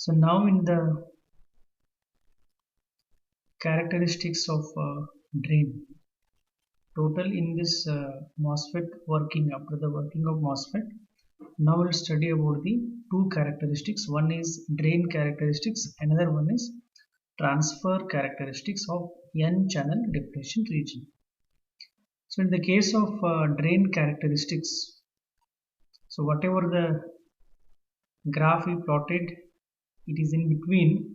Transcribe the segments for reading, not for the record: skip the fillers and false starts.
So now in the characteristics of drain, total in this MOSFET working, after the working of MOSFET, now we'll study about the two characteristics. One is drain characteristics, another one is transfer characteristics of N channel depletion region. So in the case of drain characteristics, so whatever the graph we plotted, it is in between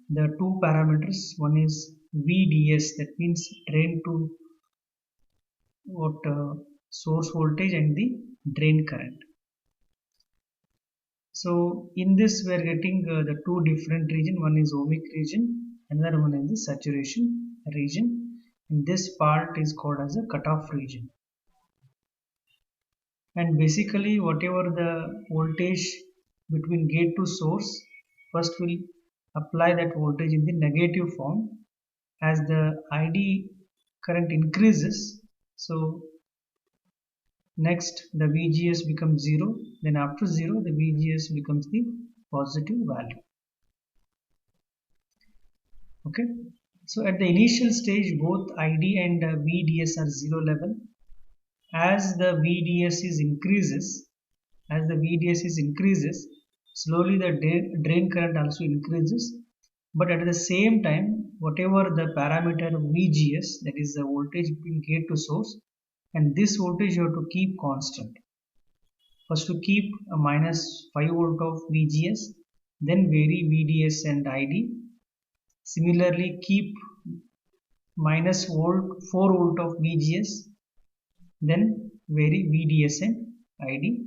the two parameters. One is VDS, that means drain to source voltage, and the drain current. So in this we are getting the two different region. One is ohmic region, another one is the saturation region, and this part is called as a cutoff region. And basically whatever the voltage between gate to source, first we'll apply that voltage in the negative form. As the ID current increases, so next the VGS becomes 0, then after 0 the VGS becomes the positive value. Okay, so at the initial stage both ID and VDS are 0 level. As the VDS increases, slowly the drain current also increases, but at the same time whatever the parameter VGS, that is the voltage between gate to source, and this voltage you have to keep constant. First to keep a minus 5 volt of VGS, then vary VDS and ID. Similarly keep minus 4 volt of VGS, then vary VDS and ID.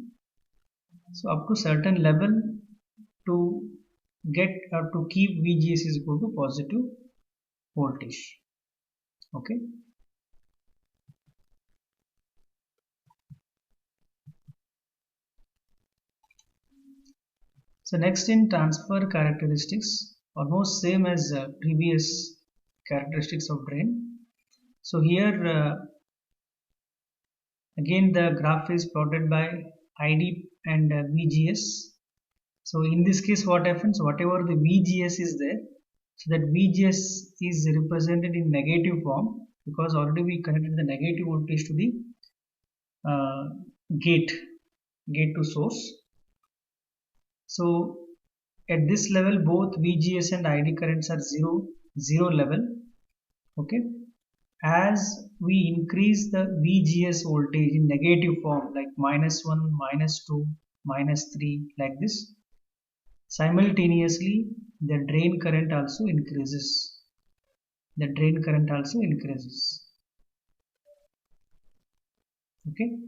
So up to certain level, to get or to keep VGS is equal to positive voltage. Okay. So next in transfer characteristics, almost same as previous characteristics of drain. So here again the graph is plotted by ID and VGS. So in this case what happens, whatever the VGS is there, so that VGS is represented in negative form, because already we connected the negative voltage to the gate to source. So at this level both VGS and ID currents are 0 level. Okay, as we increase the VGS voltage in negative form, like -1, -2, -3, like this, simultaneously the drain current also increases. Okay,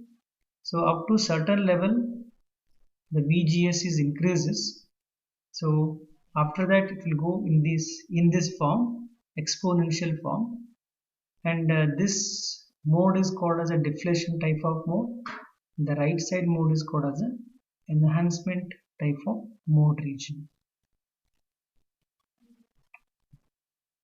so up to certain level the VGS is increases. So after that it will go in this form, exponential form, and this mode is called as a deflation type of mode. The right side mode is called as an enhancement type of mode region.